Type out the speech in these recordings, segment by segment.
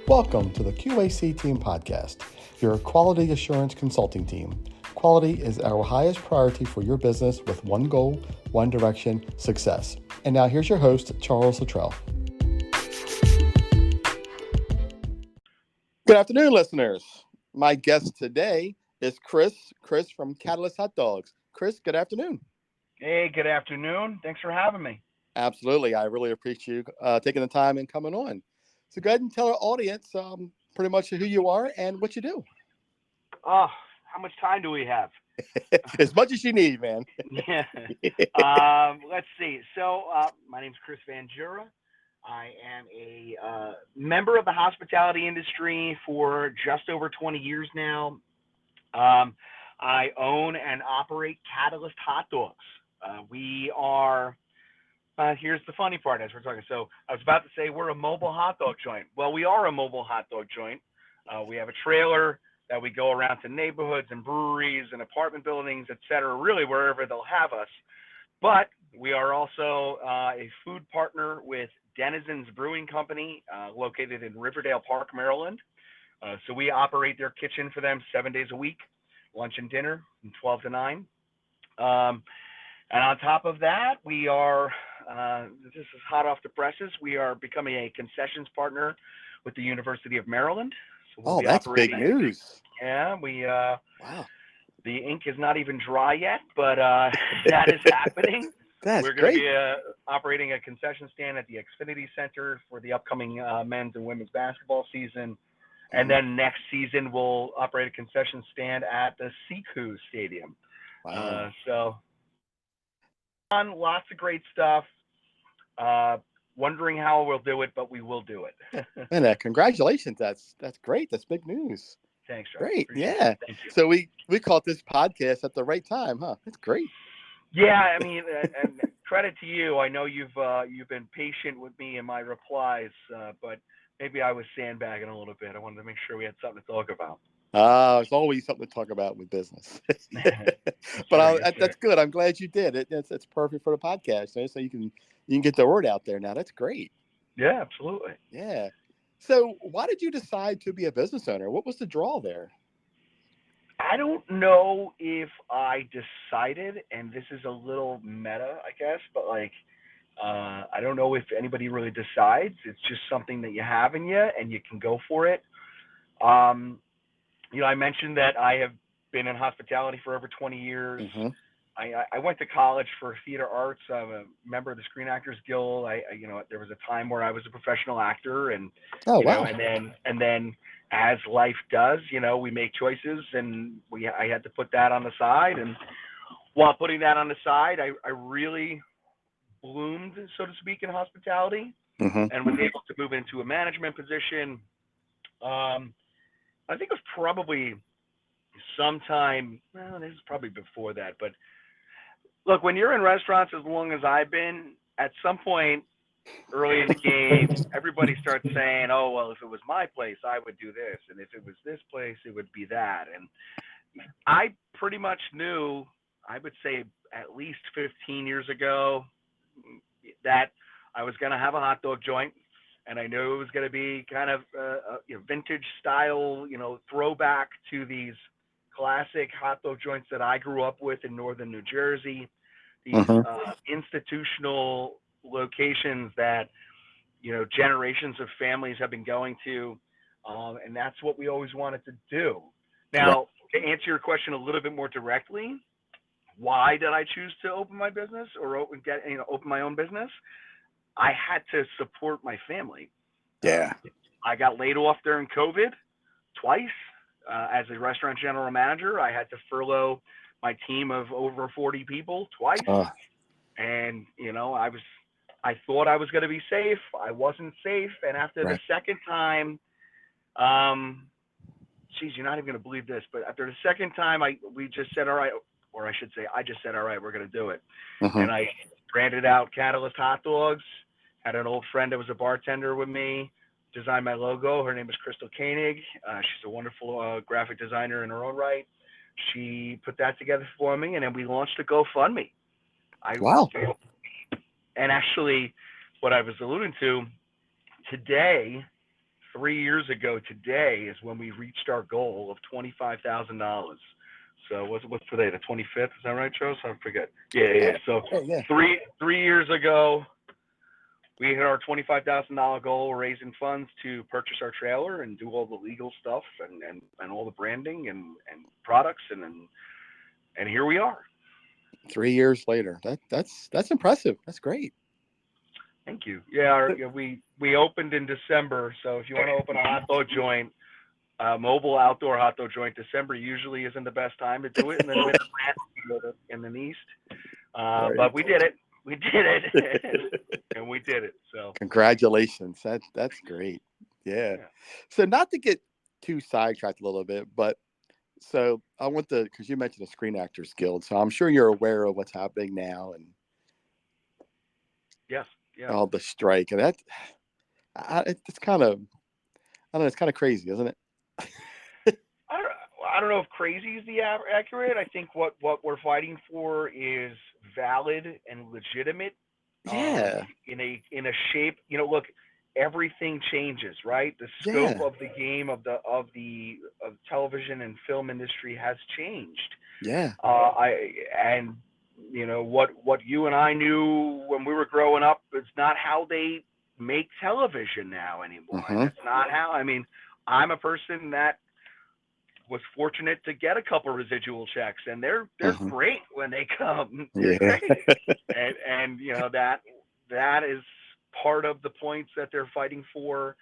Welcome to the Q.A.C. Team Podcast, your quality assurance consulting team. Quality is our highest priority for your business with one goal, one direction, success. And now here's your host, Charles Luttrell. Good afternoon, listeners. My guest today is Chris from Catalyst Hot Dogs. Chris, good afternoon. Hey, good afternoon. Thanks for having me. Absolutely. I really appreciate you taking the time and coming on. So go ahead and tell our audience pretty much who you are and what you do. Oh, how much time do we have? As much as you need, man. Yeah. Let's see. So my name's Chris Van Jura. I am a member of the hospitality industry for just over 20 years now. I own and operate Catalyst Hot Dogs. We are... here's the funny part as we're talking. So I was about to say we're a mobile hot dog joint. Well, we are a mobile hot dog joint. We have a trailer that we go around to neighborhoods and breweries and apartment buildings, et cetera, really wherever they'll have us. But we are also a food partner with Denizens Brewing Company, located in Riverdale Park, Maryland. So we operate their kitchen for them 7 days a week, lunch and dinner from 12 to 9. And on top of that, we are, this is hot off the presses, we are becoming a concessions partner with the University of Maryland. So we'll be that's operating. Big news. Yeah, Wow. The ink is not even dry yet, but that is happening. That's We're going to great. be operating a concession stand at the Xfinity Center for the upcoming men's and women's basketball season. And then next season, we'll operate a concession stand at the Q.A.C. Stadium. Wow. So lots of great stuff. Wondering how we'll do it, but we will do it. And congratulations. That's great. That's big news. Thanks, John. Great. Appreciate Yeah. it. Thank you. So we caught this podcast at the right time, huh? That's great. Yeah, I mean, and credit to you. I know you've been patient with me in my replies, but maybe I was sandbagging a little bit. I wanted to make sure we had something to talk about. There's always something to talk about with business. But that's good. I'm glad you did it. That's perfect for the podcast, so you can get the word out there now. That's great. Yeah, absolutely. Yeah. So why did you decide to be a business owner? What was the draw there? I don't know if I decided, and this is a little meta, I guess, but I don't know if anybody really decides. It's just something that you have in you, and you can go for it. I mentioned that I have been in hospitality for over 20 years. Mm-hmm. I went to college for theater arts. I'm a member of the Screen Actors Guild. There was a time where I was a professional actor, and wow. and then as life does, we make choices, and I had to put that on the side. And while putting that on the side, I really bloomed, so to speak, in hospitality, mm-hmm. and was able to move into a management position. I think it was probably sometime, well, this is probably before that, but look, when you're in restaurants as long as I've been, at some point early in the game, everybody starts saying, oh, well, if it was my place, I would do this. And if it was this place, it would be that. And I pretty much knew, I would say at least 15 years ago, that I was going to have a hot dog joint. And I knew it was going to be kind of vintage style, throwback to these classic hot dog joints that I grew up with in northern New Jersey. These institutional locations that, generations of families have been going to. And that's what we always wanted to do. Now, to answer your question a little bit more directly, why did I choose to open my business or open my own business? I had to support my family. Yeah. I got laid off during COVID twice. As a restaurant general manager, I had to furlough my team of over 40 people twice. And, I thought I was going to be safe. I wasn't safe. And after the second time, you're not even going to believe this, but after the second time, we just said, all right, or I should say, I just said, all right, we're going to do it. Mm-hmm. And I branded out Catalyst Hot Dogs. Had an old friend that was a bartender with me, designed my logo. Her name is Crystal Koenig. She's a wonderful graphic designer in her own right. She put that together for me, and then we launched a GoFundMe. Wow. And actually, what I was alluding to, today, 3 years ago today is when we reached our goal of $25,000. So what's today? The 25th? Is that right, Joe? So I forget. Yeah. So Yeah. 3 years ago, we hit our $25,000 goal, raising funds to purchase our trailer and do all the legal stuff and all the branding and products and here we are. 3 years later. That's impressive. That's great. Thank you. Yeah, we opened in December, so if you want to open a hot dog joint, mobile outdoor hot dog joint, December usually isn't the best time to do it in the Midwest, in the East. Right. But we did it. We did it, and we did it. So congratulations. That's great. Yeah. So not to get too sidetracked a little bit, but so I want to, because you mentioned the Screen Actors Guild, so I'm sure you're aware of what's happening now and yes, yeah. all the strike, and it's kind of, I don't know, it's kind of crazy, isn't it? I don't know if crazy is the accurate. I think what we're fighting for is valid and legitimate. Yeah. In a shape, look, everything changes, right? The scope of the game of television and film industry has changed. Yeah. What you and I knew when we were growing up is not how they make television now anymore. Mm-hmm. That's not how. I mean, I'm a person that was fortunate to get a couple residual checks, and they're Mm-hmm. great when they come. They're great, and that is part of the points that they're fighting for.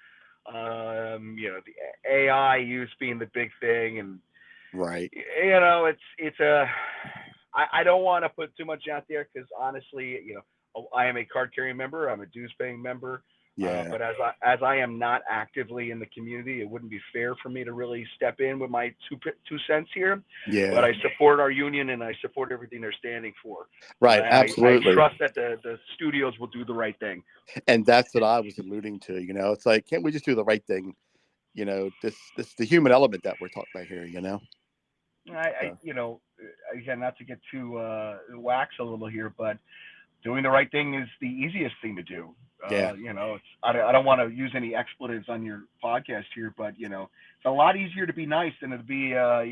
The AI use being the big thing, and right. I don't want to put too much out there because honestly, I am a card carrying member. I'm a dues paying member. Yeah. But as I am not actively in the community, it wouldn't be fair for me to really step in with my two cents here. Yeah. But I support our union and I support everything they're standing for. Right. Absolutely. I trust that the studios will do the right thing. And that's what I was alluding to. It's like, can't we just do the right thing? This the human element that we're talking about here. Again, not to get too wax a little here, but doing the right thing is the easiest thing to do. Yeah. I don't want to use any expletives on your podcast here, but it's a lot easier to be nice than to be a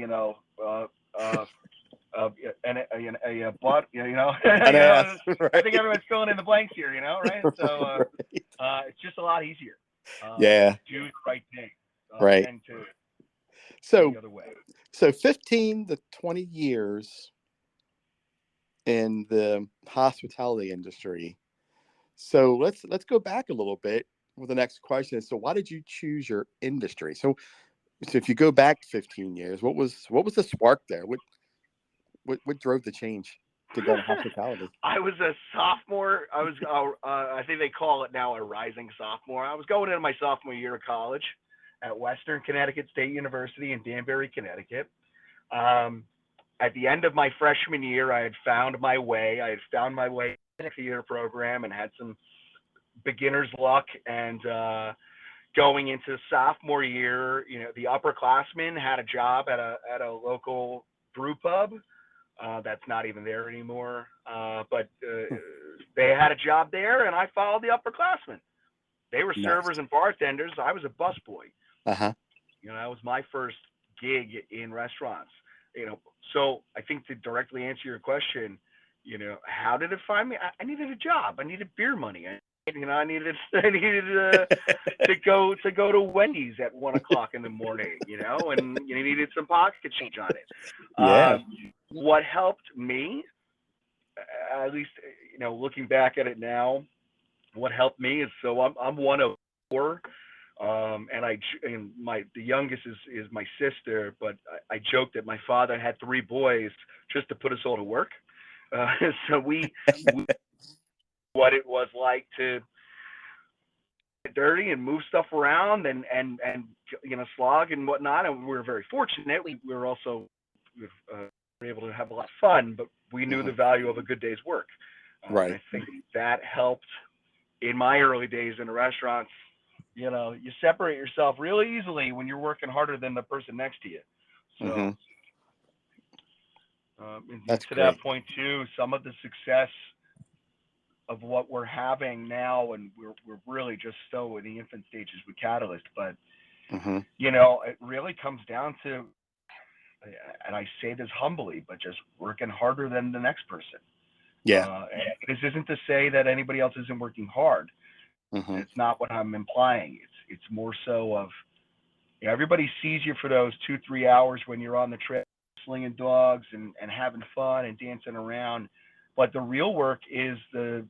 butt. Right. I think everyone's filling in the blanks here. Right? So it's just a lot easier. Yeah. To do the right thing. Right. And to so the other way. So 15 to 20 years in the hospitality industry. So let's go back a little bit with the next question. So why did you choose your industry? So if you go back 15 years, what was the spark there? What drove the change to go to hospitality? I was a sophomore. I think they call it now a rising sophomore. I was going into my sophomore year of college at Western Connecticut State University in Danbury, Connecticut. At the end of my freshman year, I had found my way. I had found my way in a theater program and had some beginner's luck. And going into sophomore year, the upperclassmen had a job at a local brew pub. That's not even there anymore. But they had a job there, and I followed the upperclassmen. They were servers and bartenders. I was a busboy. Uh-huh. That was my first gig in restaurants. So I think to directly answer your question, how did it find me? I needed a job. I needed beer money. I needed to go to Wendy's at 1:00 in the morning. And you needed some pocket change on it. Yeah. What helped me, at least looking back at it now, what helped me is I'm one of four. And the youngest is my sister, but I joked that my father had 3 boys just to put us all to work. So we what it was like to get dirty and move stuff around and slog and whatnot. And we were very fortunate. We were also were able to have a lot of fun, but we knew the value of a good day's work. Right. I think that helped in my early days in the restaurants. You separate yourself really easily when you're working harder than the person next to you. So, That's to great. that point too, some of the success of what we're having now, and we're really just so in the infant stages with Catalyst. But Mm-hmm. it really comes down to, and I say this humbly, but just working harder than the next person. Yeah. And this isn't to say that anybody else isn't working hard. Mm-hmm. It's not what I'm implying. It's more so of, everybody sees you for those 2-3 hours when you're on the trip, slinging dogs and having fun and dancing around. But the real work is the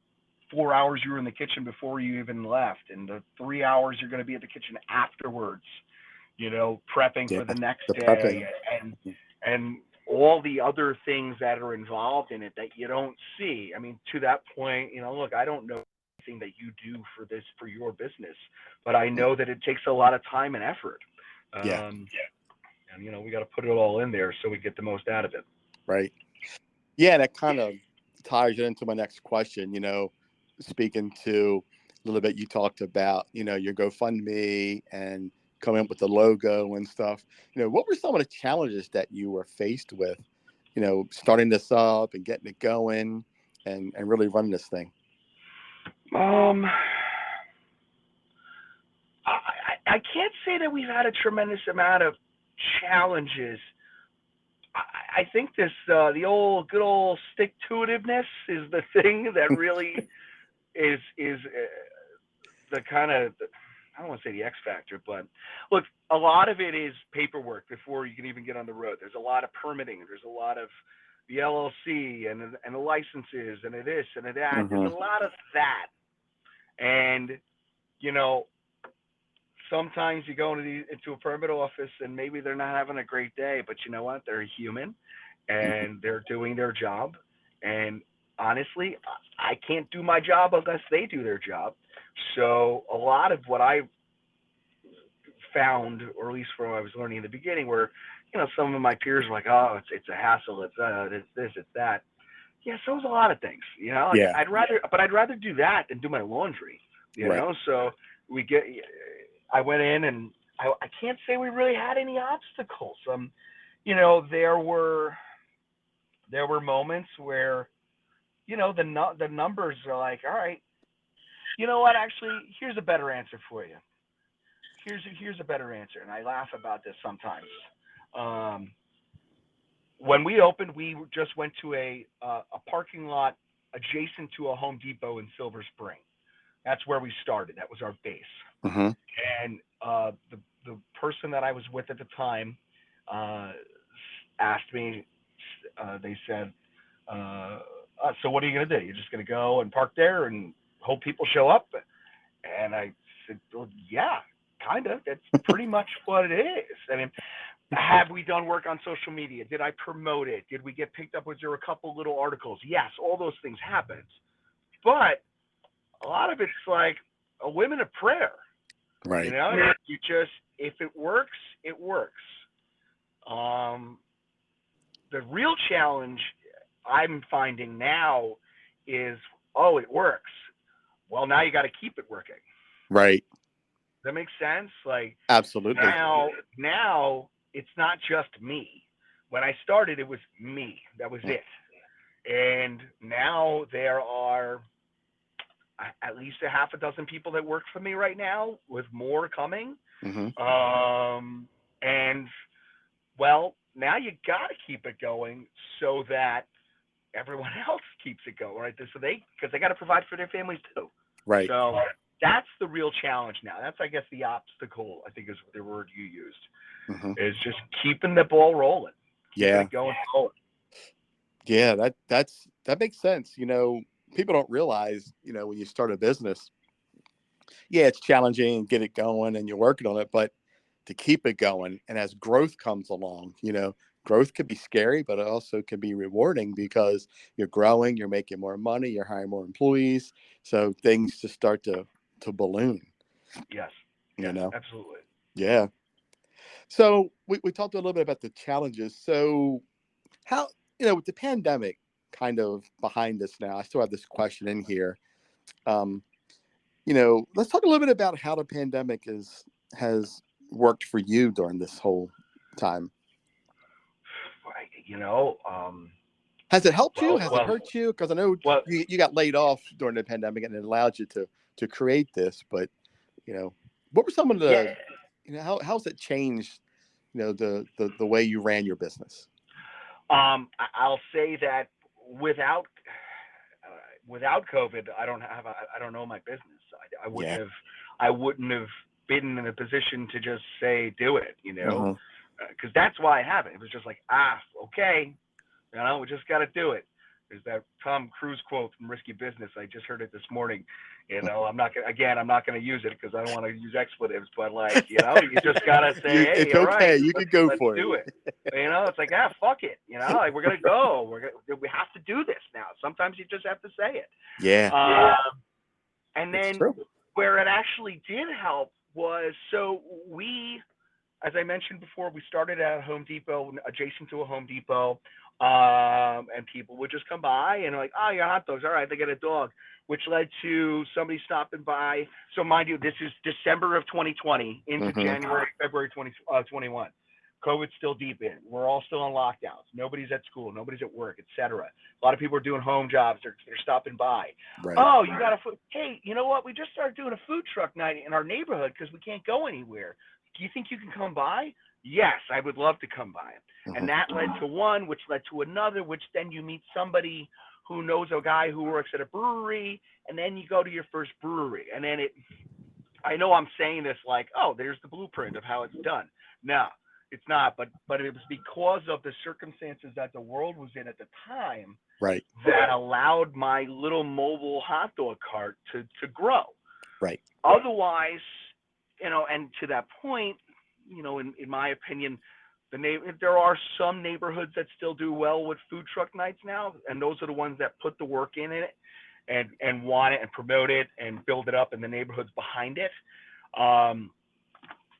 4 hours you were in the kitchen before you even left, and the 3 hours you're going to be at the kitchen afterwards, prepping Yeah. for the next The day, prepping. and all the other things that are involved in it that you don't see. I mean, to that point, look, I don't know anything that you do for your business, but I know that it takes a lot of time and effort. Yeah. And we got to put it all in there so we get the most out of it. Right. Yeah. That kind of ties it into my next question. Speaking to a little bit, you talked about, your GoFundMe and coming up with the logo and stuff. What were some of the challenges that you were faced with, starting this up and getting it going and really running this thing? Um, I can't say that we've had a tremendous amount of challenges. I think the good old stick to itiveness is the thing that really is the kind of, I don't want to say the X factor, but look, a lot of it is paperwork before you can even get on the road. There's a lot of permitting. There's a lot of the LLC and the licenses and the this and the that. There's Mm-hmm. a lot of that, and you know sometimes you go into a permit office and maybe they're not having a great day, but you know what? They're human and they're doing their job. And honestly, I can't do my job unless they do their job. So a lot of what I found, or at least from what I was learning in the beginning, where some of my peers were like, "Oh, it's a hassle. It's this, it's that." Yeah, so is a lot of things. Like Yeah. I'd rather do that than do my laundry. Right. So we get. I went in and I can't say we really had any obstacles. There were moments where the numbers are like, all right, you know what? Actually, here's a better answer for you. Here's a better answer, and I laugh about this sometimes. Um, when we opened, we just went to a parking lot adjacent to a Home Depot in Silver Spring. That's where we started. That was our base. Mm-hmm. And the person that I was with at the time uh, asked me. They said, "So what are you going to do? You're just going to go and park there and hope people show up?" And I said, "Well, yeah, kind of. That's pretty much what it is. I mean, have we done work on social media? Did I promote it? Did we get picked up? Was there a couple little articles? Yes, all those things happened. But a lot of it's like a whim and a prayer. Right. You just, if it works, it works. Um, the real challenge I'm finding now is, oh, it works. Well, now you got to keep it working. Right. Does that make sense? Like Absolutely. now it's not just me. When I started, it was me. That was it. And now there are at least a half a dozen people that work for me right now, with more coming. Mm-hmm. And well, now you got to keep it going so that everyone else keeps it going, right? So because they got to provide for their families too. Right. So that's the real challenge now. That's, I guess, the obstacle, I think, is the word you used, Mm-hmm. is just keeping the ball rolling, keeping Yeah. it going forward. Yeah. That makes sense. People don't realize, when you start a business, yeah, it's challenging and get it going and you're working on it, but to keep it going. And as growth comes along, growth could be scary, but it also can be rewarding because you're growing, you're making more money, you're hiring more employees. So things just start to balloon, Yes. you Yes, know? absolutely. Yeah. So we talked a little bit about the challenges. So how, with the pandemic kind of behind us now, I still have this question in here. Um, let's talk a little bit about how the pandemic has worked for you during this whole time. Right. Has it helped you? Well, Has it well, hurt you? Because I know well, you got laid off during the pandemic, and it allowed you to create this. But what were some of yeah. the how's it changed? The way you ran your business. I'll say that without without COVID, I don't know my business. Yeah. I wouldn't have been in a position to just say do it, Uh-huh. because that's why I haven't. It was just like okay, we just got to do it. There's that Tom Cruise quote from Risky Business. I just heard it this morning. I'm not gonna use it because I don't want to use expletives. But you just gotta say, hey, It's all right, okay. You could go let's for do it. it. It's like fuck it. Like we're gonna go. We have to do this now. Sometimes you just have to say it. Yeah. And It's then true. where it actually did help was as I mentioned before, we started at a Home Depot, adjacent to a Home Depot, and people would just come by and like, oh, you got hot dogs. All right, they get a dog, which led to somebody stopping by. So mind you, this is December of 2020 into January, February 2021. COVID's still deep in. We're all still on lockdowns. Nobody's at school. Nobody's at work, etc. A lot of people are doing home jobs. They're stopping by. Right. Oh, you got a food? Hey, you know what? We just started doing a food truck night in our neighborhood because we can't go anywhere. Do you think you can come by? Yes, I would love to come by. And that led to one, which led to another, which then you meet somebody who knows a guy who works at a brewery, and then you go to your first brewery. And then I know I'm saying this like, oh, there's the blueprint of how it's done. No, it's not. But it was because of the circumstances that the world was in at the time Right. that allowed my little mobile hot dog cart to grow. Right. Otherwise, and to that point, in my opinion, there are some neighborhoods that still do well with food truck nights now, and those are the ones that put the work in it and want it and promote it and build it up in the neighborhoods behind it.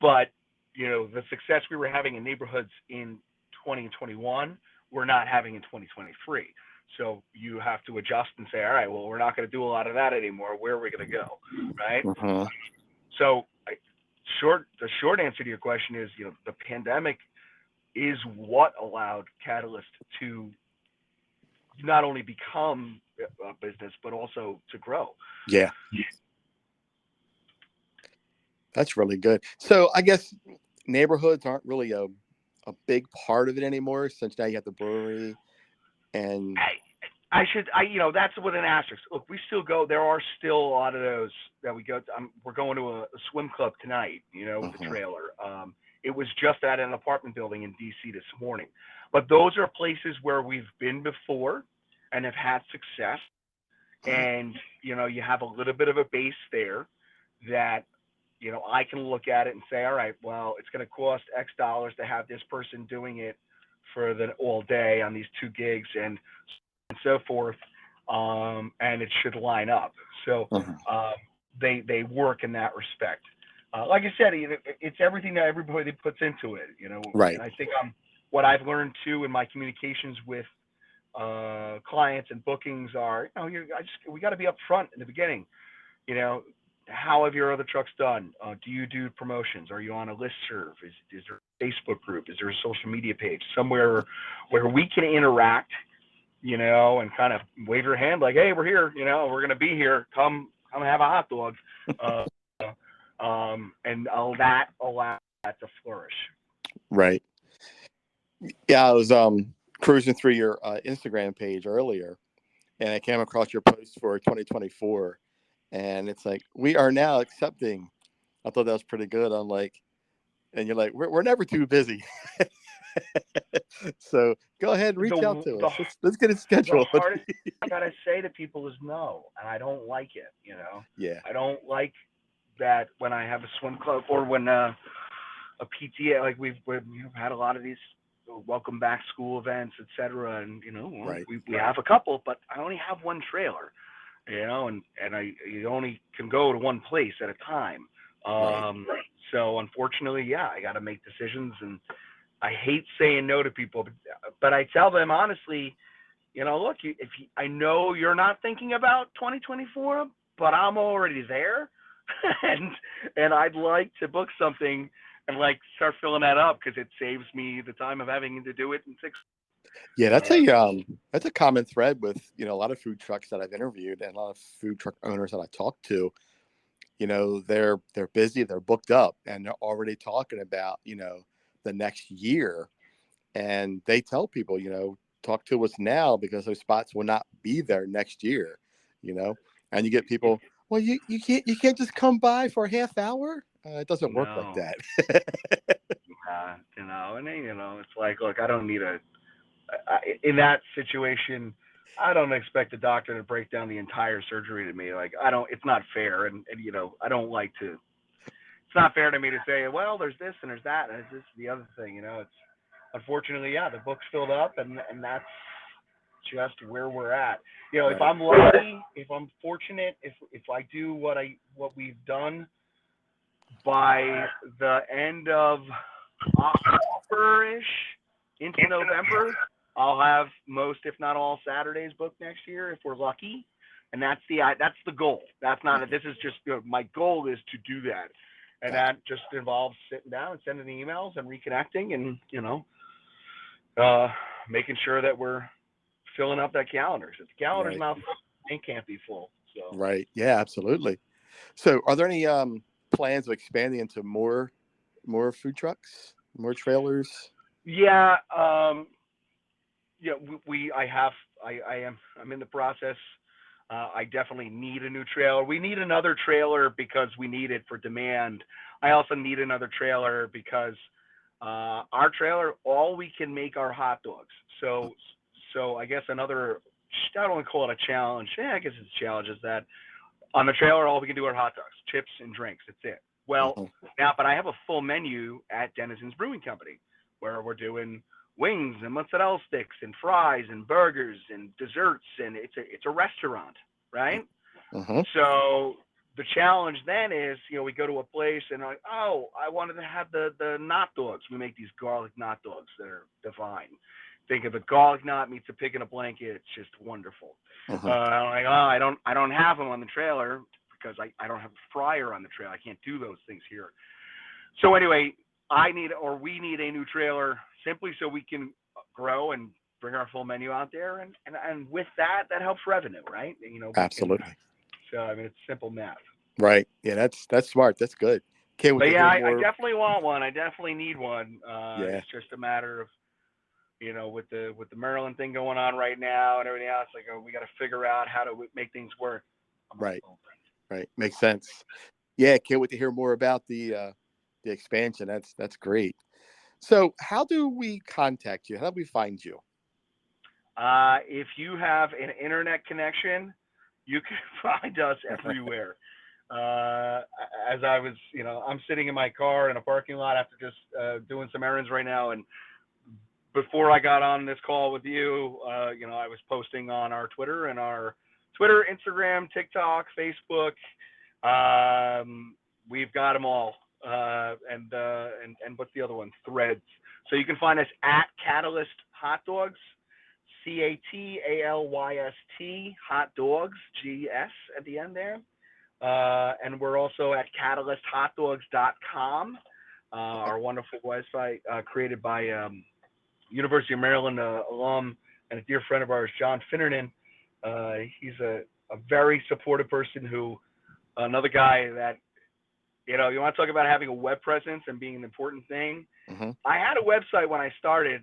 But the success we were having in neighborhoods in 2021, we're not having in 2023. So you have to adjust and say, all right, well, we're not going to do a lot of that anymore. Where are we going to go, right? So the short answer to your question is, the pandemic is what allowed Catalyst to not only become a business, but also to grow. Yeah. That's really good. So I guess neighborhoods aren't really a big part of it anymore, since now you have the brewery and that's with an asterisk. Look, we still go. There are still a lot of those that we go to. We're going to a swim club tonight, with the trailer. It was just at an apartment building in DC this morning. But those are places where we've been before and have had success. And, you have a little bit of a base there that, I can look at it and say, all right, well, it's going to cost X dollars to have this person doing it for all day on these 2 gigs and so forth. And it should line up. So they work in that respect. Like I said, it's everything that everybody puts into it, Right. And I think what I've learned too in my communications with clients and bookings are, we got to be upfront in the beginning. How have your other trucks done? Do you do promotions? Are you on a listserv? Is there a Facebook group? Is there a social media page somewhere where we can interact, and kind of wave your hand like, hey, we're here, we're going to be here. Come have a hot dog. And all that allows that to flourish. Right. Yeah, I was cruising through your Instagram page earlier, and I came across your post for 2024, and it's like, we are now accepting. I thought that was pretty good. I'm like, and you're like, we're never too busy. So go ahead and reach out to us. Let's get it scheduled. The hardest thing I gotta say to people is no, and I don't like it. Yeah. I don't like that when I have a swim club or when a PTA, like we've had a lot of these welcome back school events, etc. And Right. we have a couple, but I only have one trailer, and you only can go to one place at a time. So unfortunately, I got to make decisions, and I hate saying no to people, but I tell them honestly, look, I know you're not thinking about 2024, but I'm already there, and I'd like to book something and start filling that up because it saves me the time of having to do it in 6. Yeah, Uh, that's a common thread with, a lot of food trucks that I've interviewed and a lot of food truck owners that I talk to. They're busy, they're booked up, and they're already talking about, the next year. And they tell people, talk to us now because those spots will not be there next year, you know. And you get people, well, you can't just come by for a half hour. It doesn't work like no, that. and then, it's like, look, I don't need in that situation, I don't expect the doctor to break down the entire surgery to me. Like, I don't, it's not fair. And I don't like to, it's not fair to me to say, well, there's this and there's that, and it's this the other thing, it's, unfortunately, yeah, the book's filled up, and that's just where we're at. If Right. I'm lucky, if I'm fortunate, if I do what we've done by the end of October-ish into November, I'll have most, if not all, Saturdays booked next year if we're lucky, and that's the goal. That's not Mhm. this is just my goal is to do that, and Gotcha. that just involves sitting down and sending emails and reconnecting, and uh, making sure that we're filling up that calendar. If the calendar's Right. not full, it can't be full. So Right. Yeah, absolutely. So, are there any plans of expanding into more food trucks, more trailers? yeah, I have, I'm in the process. I definitely need a new trailer. We need another trailer because we need it for demand. I also need another trailer because our trailer, all we can make are hot dogs. So I guess another, I don't want to call it a challenge. Yeah, I guess it's a challenge. Is that on the trailer, all we can do are hot dogs, chips, and drinks. That's it. Well, Mhm. now, but I have a full menu at Denizens Brewing Company where we're doing wings and mozzarella sticks and fries and burgers and desserts, and it's a restaurant, right? Mhm. So the challenge then is, we go to a place and like, oh, I wanted to have the knot dogs. We make these garlic knot dogs that are divine. Think of a garlic knot meets a pig in a blanket. It's just wonderful. Mhm. I'm like, oh, I don't have them on the trailer because I don't have a fryer on the trailer. I can't do those things here. So anyway, we need a new trailer simply so we can grow and bring our full menu out there, and with that helps revenue, right? We can. Absolutely. So I mean, it's simple math. Right. Yeah, that's smart. That's good. Can't wait But to yeah, hear I more. definitely want one. I definitely need one. Yeah. It's just a matter of with the Maryland thing going on right now and everything else. Like, we got to figure out how to make things work. I'm on the Right. phone. Right. Makes sense. Yeah, can't wait to hear more about the expansion. That's great. So, how do we contact you? How do we find you? If you have an internet connection, you can find us everywhere. Uh, as I was, I'm sitting in my car in a parking lot after just doing some errands right now, and before I got on this call with you, I was posting on our Twitter and our Twitter, Instagram, TikTok, Facebook. We've got them all, and what's the other one? Threads. So you can find us at Catalyst Hot Dogs, CATALYST Hot Dogs, GS at the end there. And we're also at catalysthotdogs.com, Okay. our wonderful website created by University of Maryland alum and a dear friend of ours, John Finnernan. He's a very supportive person another guy that, you want to talk about having a web presence and being an important thing. Hmm. I had a website when I started,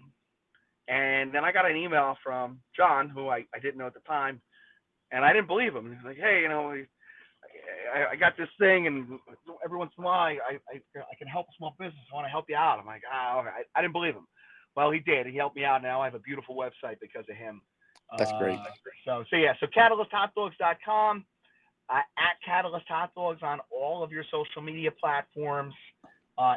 and then I got an email from John, who I didn't know at the time, and I didn't believe him. He's like, hey, I got this thing, and every once in a while, I can help a small business. I want to help you out. I'm like, okay. I didn't believe him. Well, he did. He helped me out. Now I have a beautiful website because of him. That's Uh, great. so catalysthotdogs.com, at Catalyst Hot Dogs on all of your social media platforms.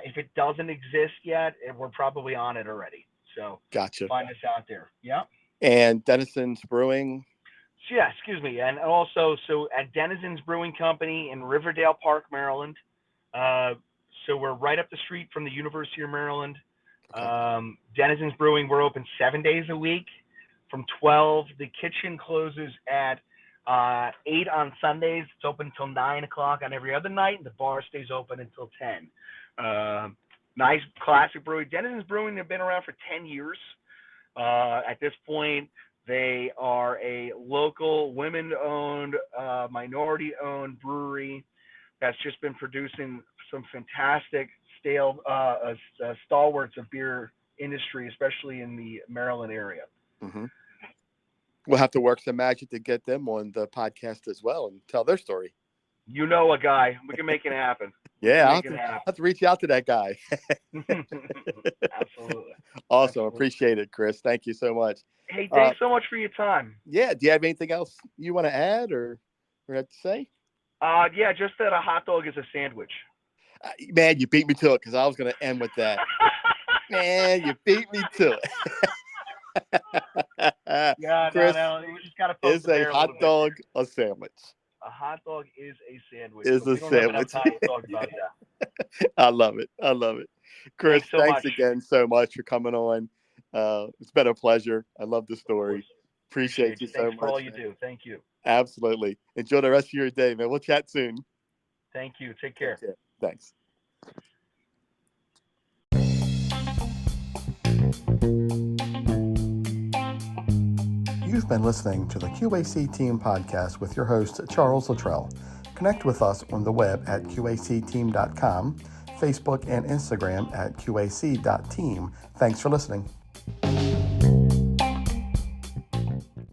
If it doesn't exist yet, we're probably on it already. So Gotcha. find us out there. Yeah. And Denison's Brewing. So yeah, excuse me, and also at Denizens Brewing Company in Riverdale Park, Maryland. Uh, so we're right up the street from the University of Maryland. Okay. Denizens Brewing, we're open 7 days a week from 12. The kitchen closes at 8 on Sundays. It's open until 9 o'clock on every other night, and the bar stays open until 10. Nice classic brewery. Denizens Brewing, they've been around for 10 years. At this point, they are a local women-owned, minority-owned brewery that's just been producing some fantastic stalwarts of beer industry, especially in the Maryland area. Mm-hmm. We'll have to work some magic to get them on the podcast as well and tell their story. You know a guy. We can make it happen. Yeah, I'll have to reach out to that guy. Absolutely. Awesome. Absolutely. Appreciate it, Chris. Thank you so much. Hey, thanks so much for your time. Yeah. Do you have anything else you want to add or have to say? Yeah, just that a hot dog is a sandwich. Man, you beat me to it because I was going to end with that. Man, you beat me to it. Yeah, Chris, no, we just got to focus. Is a hot dog a sandwich? A hot dog is a sandwich. Is a sandwich. Have time to talk about that. I love it. I love it. Chris, thanks again so much for coming on. It's been a pleasure. I love the story. Appreciate you so much. Thanks for all you do. Thank you. Absolutely. Enjoy the rest of your day, man. We'll chat soon. Thank you. Take care. Thanks. You've been listening to the Q.A.C. Team Podcast with your host, Charles Luttrell. Connect with us on the web at qacteam.com, Facebook and Instagram at qac.team. Thanks for listening.